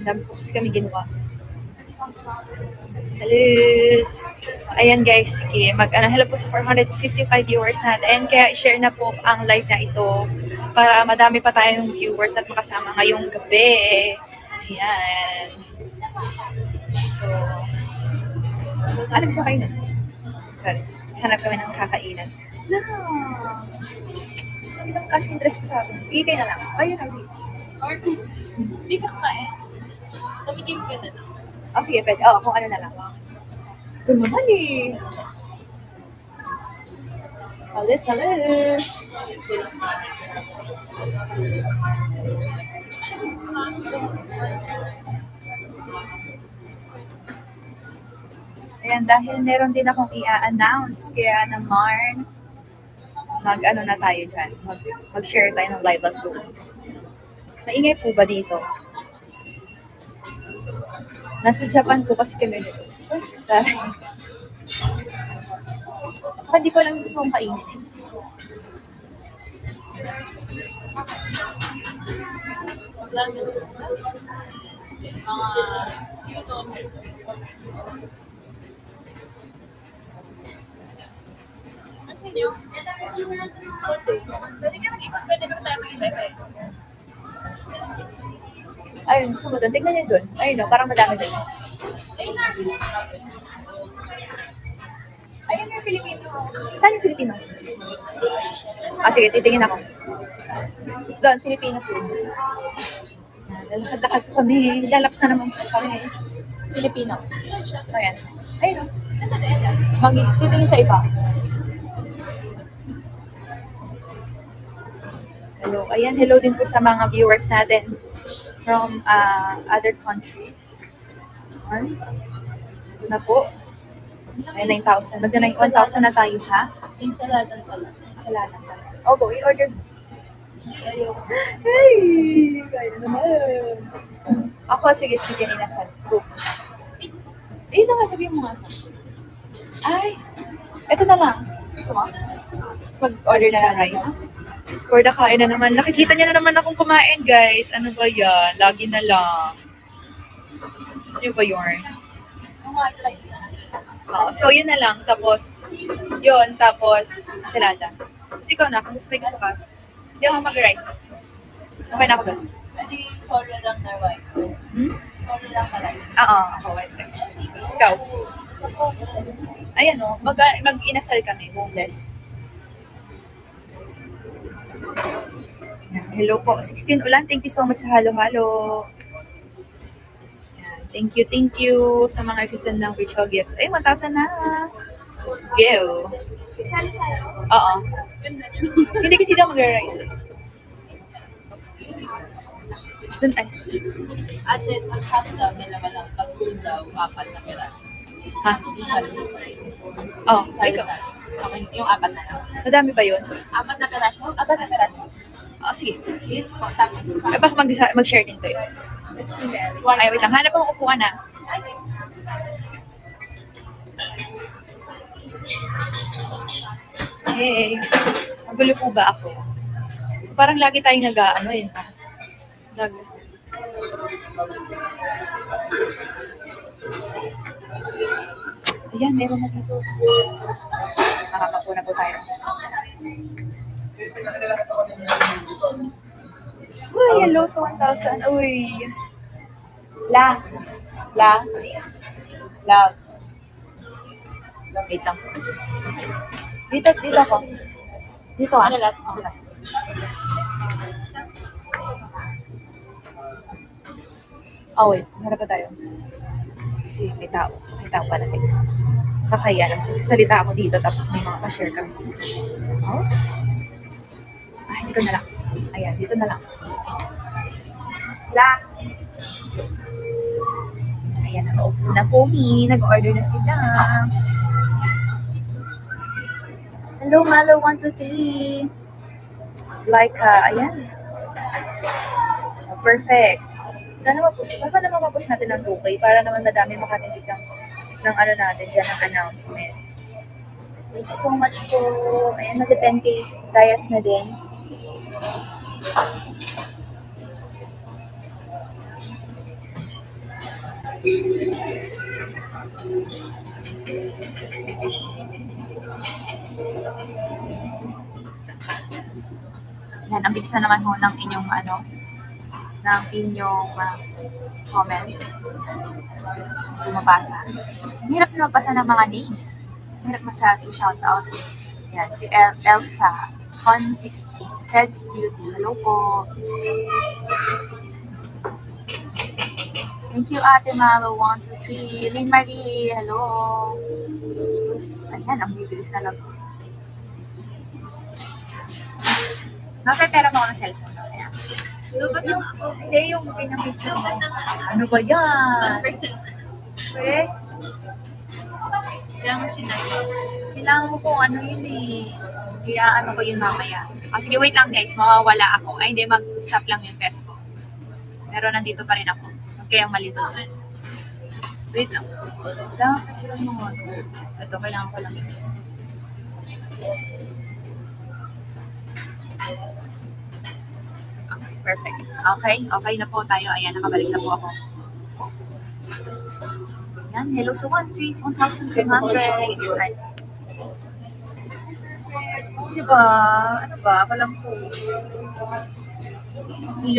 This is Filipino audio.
Dami po kasi kami ginawa. Halos. Ayan guys, sige. Hello po sa 455 viewers natin. Kaya i-share na po ang live na ito para madami pa tayong viewers at makasama ngayong gabi. Ayan. So, ano gusto kayo na? Sorry. Hanap kami ng kakainan. No! Ano bang cash interest ko sa akin? Sige kayo na lang. Ayun na, sige. Hindi ka kakain. Tumigim ka na lang. Oh, sige, pwede. Oh, kung ano na lang. Ito naman eh. Halos. Ayan, dahil meron din akong i-announce, kaya naman, mag-ano na tayo dyan. Mag-share tayo ng live. Let's go. Maingay po ba dito? Nasa Japan po kasi kami dito. Taray. Hindi ko lang gusto kong kainin. Kasi yun, Ayun, sumunod. Tignan niyo doon. Ayun o, parang madami doon. ayun yung Filipino. Saan yung Filipino? Ah, sige, titingin ako. Doon, Filipino food. Lalakad-lakad po kami. Lalaps na naman po kami. Filipino. Ayan. Ayun o. Titingin sa iba. Hello. Ayan, hello din po sa mga viewers natin from other countries. Ayan. Ito na po. Ay, 9,000. Magda 1,000 na tayo, ha? Insaladan pala. Salamat. Oh, go. I-order. Ayun. Hey! Kaya naman. Ako, sige, chicken inasal. Go. Ayun na nga, sabihin mo nga. Ay! Ito na lang. Gusto mo? Mag-order na ng rice. For the kain na naman. Nakikita niyo na naman akong kumain, guys. Ano ba yan? Lagi na lang. Gusto niyo ba yun? So, yun na lang. Tapos, salada. Kasi ikaw na, kung gusto ka. Hindi ako mag-rice. Okay na ako doon. Pwede solo lang na white. Solo lang na rice. Oo, ako white rice. Ikaw? Ayan o, mag-inasal kami, boneless. Hello po, 16 ulan. Thank you so much sa halo-halo. Thank you sa mga nagsisend ng virtual gifts. Ay, 1,000 na. Let's go. Isali-sali. Oo. Hindi kasi daw mag-rice. Dun, ay. At then, pag-half daw, dalawa lang. Pag-full daw, 4 na piraso. Ha? Isali siya price. Oh, ikaw. Okay, yung 4 na lang. Madami ba yun? 4 na piraso? 4 na piraso. Oh, sige. Yun po, tapos Ay, baka mag-share din tayo. Ay, wait lang. Hanap ako upuan na. Hey. Magulo po ba ako? So, parang lagi tayong nag-ano yun. Ayan, meron na dito. Nakakapuna po tayo. Uy, hello sa 1,000. Uy. Love. Wait lang. Dito ako. Dito ah. Oh, wait. Harap pa tayo. Kasi may tao. May tao pala, guys. Kakaya naman. Sasalita ako dito tapos may mga ka-share kami. Oh? Ay, dito na lang. Ayan, dito na lang. Ayan, nakaupo na po me. Nag-order na sila. Hello, Malo, 1, 2, 3. Like, ayan. Oh, perfect. Sana mapush. Baka naman mapush natin ng 2K para naman madami makarinig ng ano natin dyan, ng announcement. Thank you so much po. Ayan, mag-10K Dias na din. Yan, ang bilis na naman ho ng inyong comment. Bumabasa. Ang hirap na mabasa ng mga names. Ang hirap masyado shoutout. Yan, si Elsa, Con16, Seds Beauty. Hello po. Thank you, Ate Malo. 1, 2, 3. Lynn Marie, hello. Ayan, ang bibilis na lang. Mapepera mo ako ng cellphone. Ayan. Hindi, yung pinapicture mo. Ano ba yan? 1% Eh, Kailangan sinabi. kailangan mo kung ano yun eh. Kaya ano ko yun mamaya. Sige, wait lang guys. Mawawala ako. Ay, hindi. Mag-stop lang yung test ko. Pero nandito pa rin ako. Huwag kayong malito dyan. Wait lang. Kailangan picture mo mo. Ito, kailangan ko lang ito. Okay, perfect. Okay na po tayo. Ayan, nakabalik na po ako. Ayan, hello sa 1,300. Ay. Diba? Ano ba? Walang po. This is me.